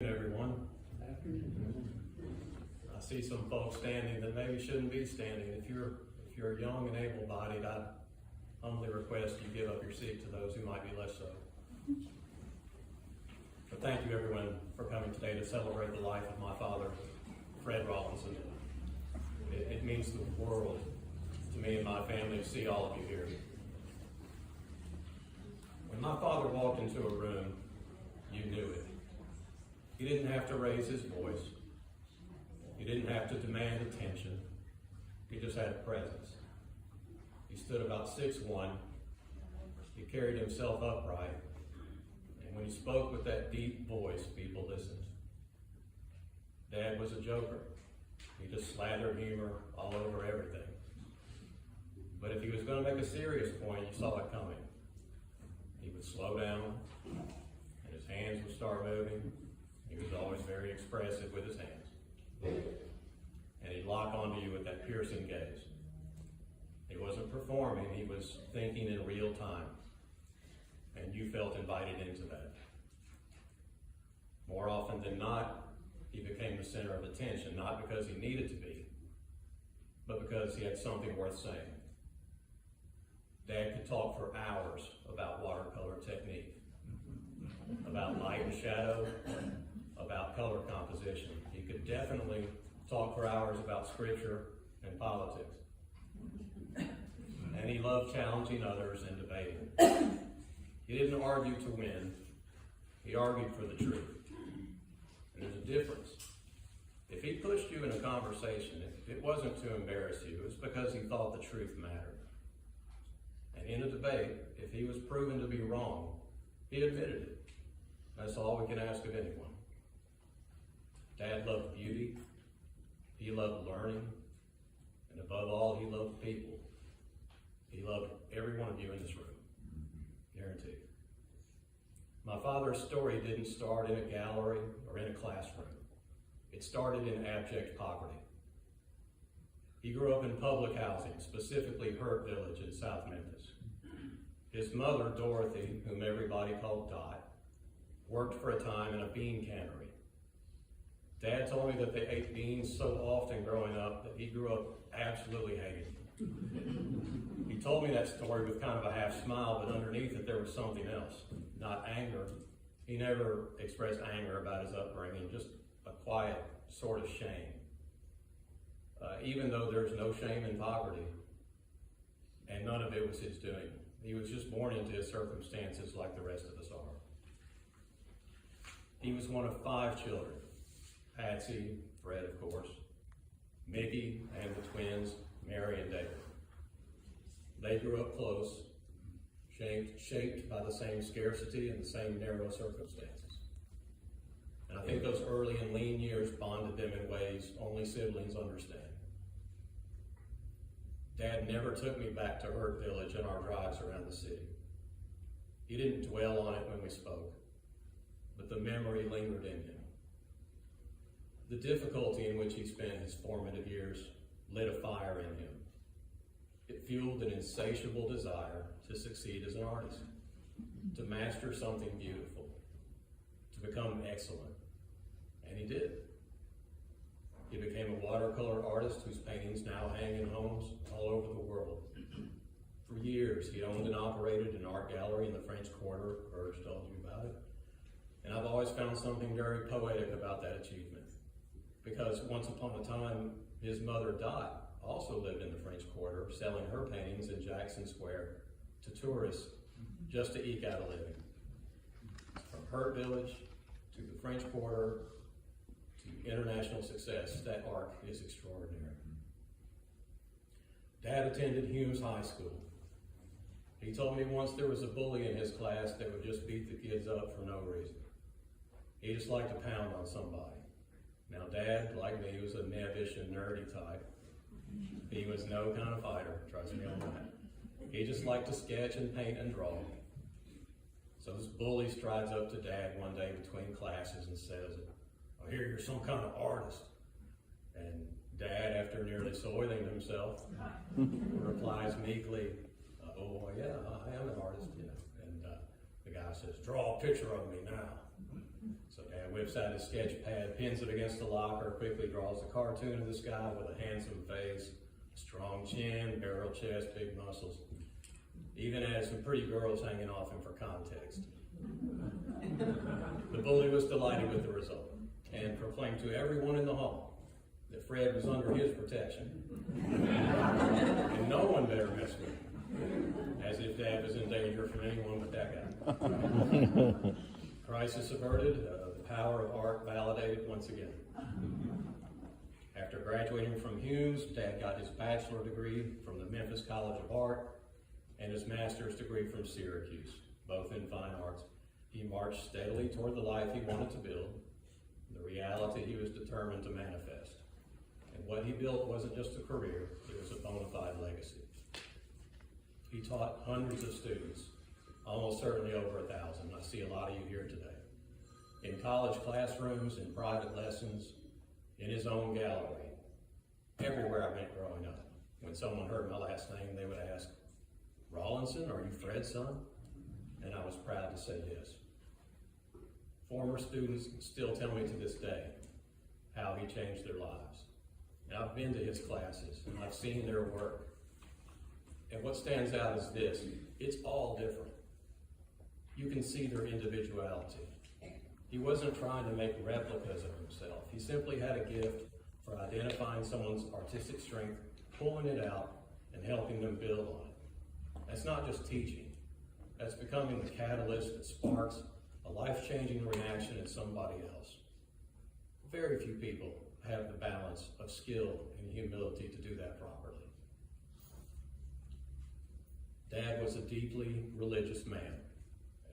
Everyone. I see some folks standing that maybe shouldn't be standing. If you're young and able-bodied, I humbly request you give up your seat to those who might be less so. But thank you everyone for coming today to celebrate the life of my father, Fred Rawlinson. It means the world to me and my family to see all of you here. When my father walked into a room, you knew it. He didn't have to raise his voice. He didn't have to demand attention. He just had a presence. He stood about 6'1". He carried himself upright. And when he spoke with that deep voice, people listened. Dad was a joker. He just slathered humor all over everything. But if he was going to make a serious point, you saw it coming. He would slow down, and his hands would start moving. He was always very expressive with his hands. And he'd lock onto you with that piercing gaze. He wasn't performing, he was thinking in real time. And you felt invited into that. More often than not, he became the center of attention, not because he needed to be, but because he had something worth saying. Dad could talk for hours about watercolor technique, about light and shadow, about color composition. He could definitely talk for hours about scripture and politics. And he loved challenging others and debating. He didn't argue to win. He argued for the truth. And there's a difference. If he pushed you in a conversation, it wasn't to embarrass you. It was because he thought the truth mattered. And in a debate, if he was proven to be wrong, he admitted it. That's all we can ask of anyone. Dad loved beauty, he loved learning, and above all, he loved people. He loved every one of you in this room, guaranteed. My father's story didn't start in a gallery or in a classroom. It started in abject poverty. He grew up in public housing, specifically Hurt Village in South Memphis. His mother, Dorothy, whom everybody called Dot, worked for a time in a bean cannery. Dad told me that they ate beans so often growing up that he grew up absolutely hating them. He told me that story with kind of a half smile, but underneath it there was something else, not anger. He never expressed anger about his upbringing, just a quiet sort of shame. Even though there's no shame in poverty, and none of it was his doing. He was just born into his circumstances like the rest of us are. He was one of 5 children. Patsy, Fred of course, Mickey, and the twins, Mary and David. They grew up close, shaped by the same scarcity and the same narrow circumstances. And I think those early and lean years bonded them in ways only siblings understand. Dad never took me back to Hurt Village in our drives around the city. He didn't dwell on it when we spoke, but the memory lingered in him. The difficulty in which he spent his formative years lit a fire in him. It fueled an insatiable desire to succeed as an artist, to master something beautiful, to become excellent. And he did. He became a watercolor artist whose paintings now hang in homes all over the world. For years, he owned and operated an art gallery in the French Quarter. Verge told you about it. And I've always found something very poetic about that achievement. Because once upon a time, his mother, Dot, also lived in the French Quarter, selling her paintings in Jackson Square to tourists just to eke out a living. From Hurt Village to the French Quarter to international success, that arc is extraordinary. Dad attended Humes High School. He told me once there was a bully in his class that would just beat the kids up for no reason. He just liked to pound on somebody. Now Dad, like me, was a nebbish and nerdy type. He was no kind of fighter, trust me on that. He just liked to sketch and paint and draw. So this bully strides up to Dad one day between classes and says, "I hear you're some kind of artist." And Dad, after nearly soiling himself, replies meekly, "Oh yeah, I am an artist, you know." And the guy says, "Draw a picture of me now." So Dad whips out his sketch pad, pins it against the locker, quickly draws a cartoon of this guy with a handsome face, strong chin, barrel chest, big muscles. Even had some pretty girls hanging off him for context. The bully was delighted with the result and proclaimed to everyone in the hall that Fred was under his protection. And no one better mess with him, as if Dad was in danger from anyone but that guy. Crisis averted, the power of art validated once again. After graduating from Hume's, Dad got his bachelor degree from the Memphis College of Art and his master's degree from Syracuse, both in fine arts. He marched steadily toward the life he wanted to build, the reality he was determined to manifest. And what he built wasn't just a career, it was a bona fide legacy. He taught hundreds of students, almost certainly over 1,000. I see a lot of you here today. In college classrooms, in private lessons, in his own gallery, everywhere I went growing up. When someone heard my last name, they would ask, "Rawlinson, are you Fred's son?" And I was proud to say yes. Former students still tell me to this day how he changed their lives. And I've been to his classes, and I've seen their work. And what stands out is this: it's all different. You can see their individuality. He wasn't trying to make replicas of himself. He simply had a gift for identifying someone's artistic strength, pulling it out, and helping them build on it. That's not just teaching. That's becoming the catalyst that sparks a life-changing reaction in somebody else. Very few people have the balance of skill and humility to do that properly. Dad was a deeply religious man,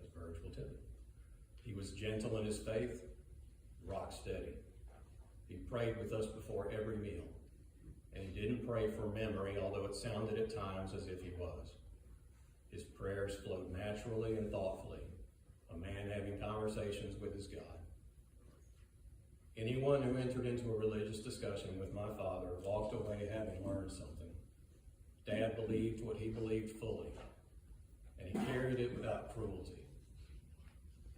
as Burge will tell you. He was gentle in his faith, rock steady. He prayed with us before every meal. And he didn't pray for memory, although it sounded at times as if he was. His prayers flowed naturally and thoughtfully, a man having conversations with his God. Anyone who entered into a religious discussion with my father walked away having learned something. Dad believed what he believed fully, and he carried it without cruelty.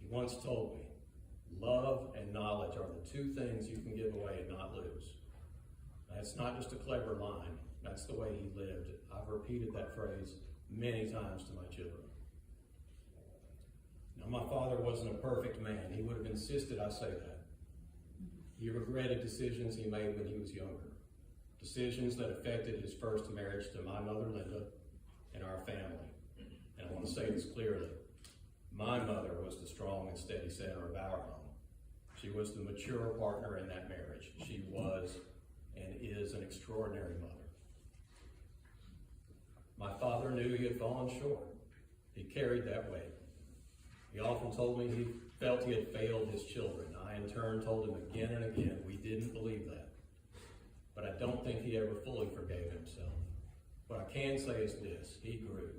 He once told me, love and knowledge are the two things you can give away and not lose. That's not just a clever line, that's the way he lived. I've repeated that phrase many times to my children. Now, my father wasn't a perfect man. He would have insisted I say that. He regretted decisions he made when he was younger, decisions that affected his first marriage to my mother, Linda, and our family. And I want to say this clearly. My mother was the strong and steady center of our home. She was the mature partner in that marriage. She was and is an extraordinary mother. My father knew he had fallen short. He carried that weight. He often told me he felt he had failed his children. I, in turn, told him again and again we didn't believe that. But I don't think he ever fully forgave himself. What I can say is this: he grew.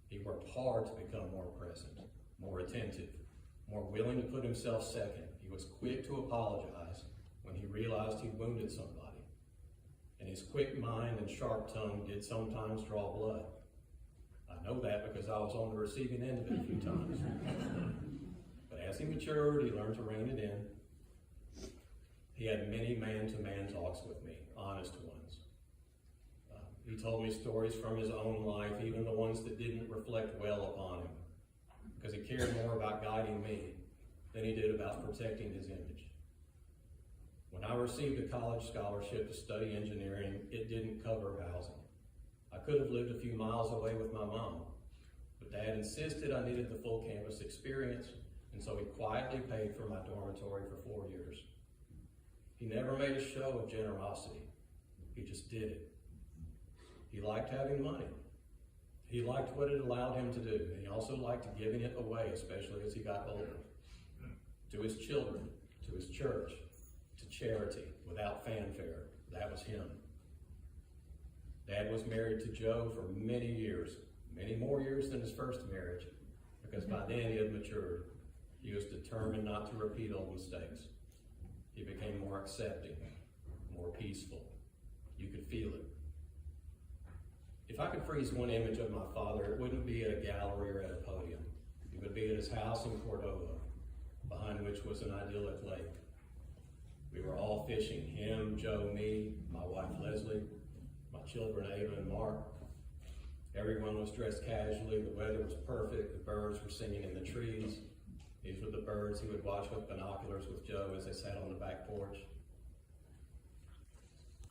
He worked hard to become more present, more attentive, more willing to put himself second. He was quick to apologize when he realized he'd wounded somebody. And his quick mind and sharp tongue did sometimes draw blood. I know that because I was on the receiving end of it a few times. But as he matured, he learned to rein it in. He had many man-to-man talks with me, honest ones. He told me stories from his own life, even the ones that didn't reflect well upon him, because he cared more about guiding me than he did about protecting his image. When I received a college scholarship to study engineering, it didn't cover housing. I could have lived a few miles away with my mom, but Dad insisted I needed the full campus experience, and so he quietly paid for my dormitory for 4 years. He never made a show of generosity. He just did it. He liked having money. He liked what it allowed him to do, and he also liked giving it away, especially as he got older. To his children, to his church, to charity, without fanfare. That was him. Dad was married to Joe for many years, many more years than his first marriage, because by then he had matured. He was determined not to repeat old mistakes. He became more accepting, more peaceful. You could feel it. If I could freeze one image of my father, it wouldn't be at a gallery or at a podium. It would be at his house in Cordova, behind which was an idyllic lake. We were all fishing, him, Joe, me, my wife Leslie, my children Ava and Mark. Everyone was dressed casually, the weather was perfect, the birds were singing in the trees. These were the birds he would watch with binoculars with Joe as they sat on the back porch.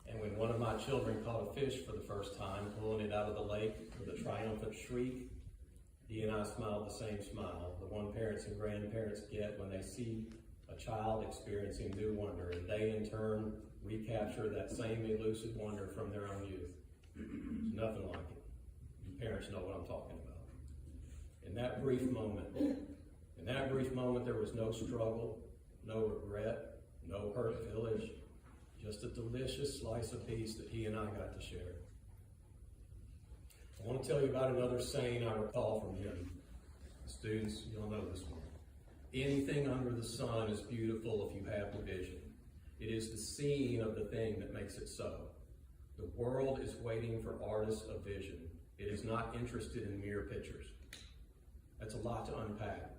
And when one of my children caught a fish for the first time, pulling it out of the lake with a triumphant shriek, he and I smiled the same smile, the one parents and grandparents get when they see a child experiencing new wonder, and they in turn recapture that same elusive wonder from their own youth. There's nothing like it. You parents know what I'm talking about. In that brief moment, there was no struggle, no regret, no hurt village, just a delicious slice of peace that he and I got to share. I want to tell you about another saying I recall from him. Students, you'll know this one. Anything under the sun is beautiful if you have the vision. It is the seeing of the thing that makes it so. The world is waiting for artists of vision. It is not interested in mere pictures. That's a lot to unpack.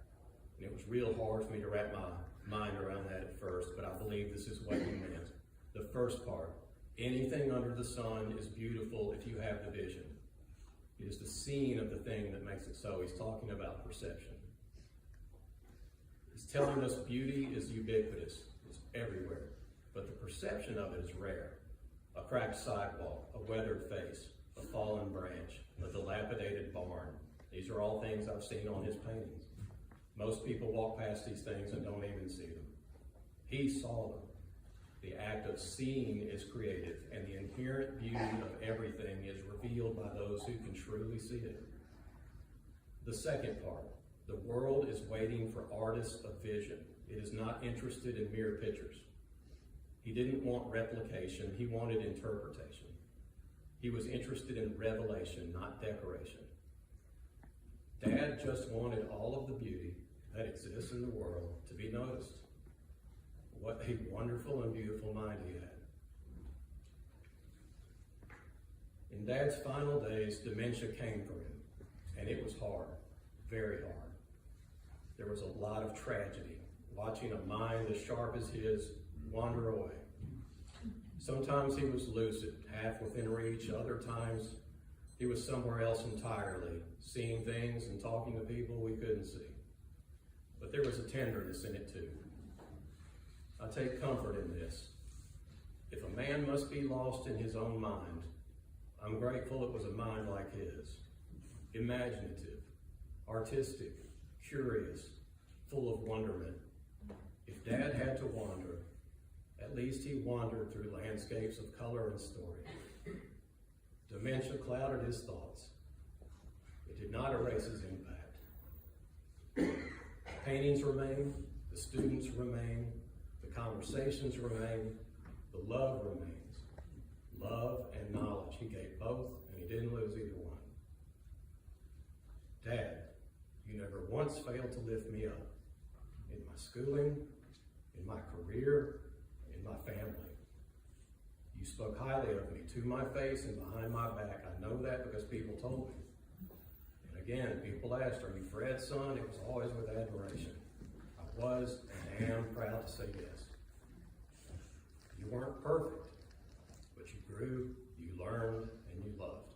And it was real hard for me to wrap my mind around that at first, but I believe this is what he meant. The first part, anything under the sun is beautiful if you have the vision. It is the seeing of the thing that makes it so. He's talking about perception. He's telling us beauty is ubiquitous, it's everywhere, but the perception of it is rare. A cracked sidewalk, a weathered face, a fallen branch, a dilapidated barn. These are all things I've seen on his paintings. Most people walk past these things and don't even see them. He saw them. The act of seeing is creative, and the inherent beauty of everything is revealed by those who can truly see it. The second part, the world is waiting for artists of vision. It is not interested in mere pictures. He didn't want replication, he wanted interpretation. He was interested in revelation, not decoration. Dad just wanted all of the beauty that exists in the world to be noticed. What a wonderful and beautiful mind he had. In Dad's final days, dementia came for him, and it was hard, very hard. There was a lot of tragedy, watching a mind as sharp as his wander away. Sometimes he was lucid, half within reach. Other times he was somewhere else entirely, seeing things and talking to people we couldn't see. But there was a tenderness in it too. I take comfort in this. If a man must be lost in his own mind, I'm grateful it was a mind like his. Imaginative, artistic, curious, full of wonderment. If Dad had to wander, at least he wandered through landscapes of color and story. Dementia clouded his thoughts. It did not erase his impact. Paintings remain, the students remain, the conversations remain, the love remains. Love and knowledge. He gave both, and he didn't lose either one. Dad, you never once failed to lift me up. In my schooling, in my career, in my family. You spoke highly of me to my face and behind my back. I know that because people told me. And again, people asked, are you Fred's son? It was always with admiration. I was and am proud to say yes. You weren't perfect, but you grew, you learned, and you loved.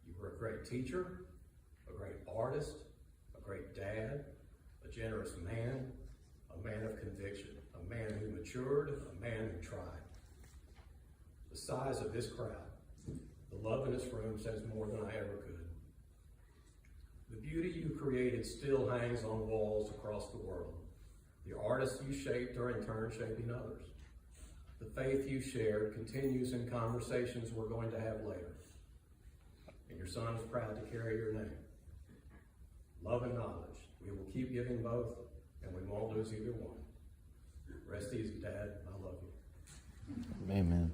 You were a great teacher, a great artist, a great dad, a generous man, a man of conviction, a man who matured, a man who tried. The size of this crowd, the love in this room says more than I ever could. The beauty you created still hangs on walls across the world. The artists you shaped are in turn shaping others. The faith you shared continues in conversations we're going to have later. And your son is proud to carry your name. Love and knowledge. We will keep giving both, and we won't lose either one. Rest easy, Dad. I love you. Amen.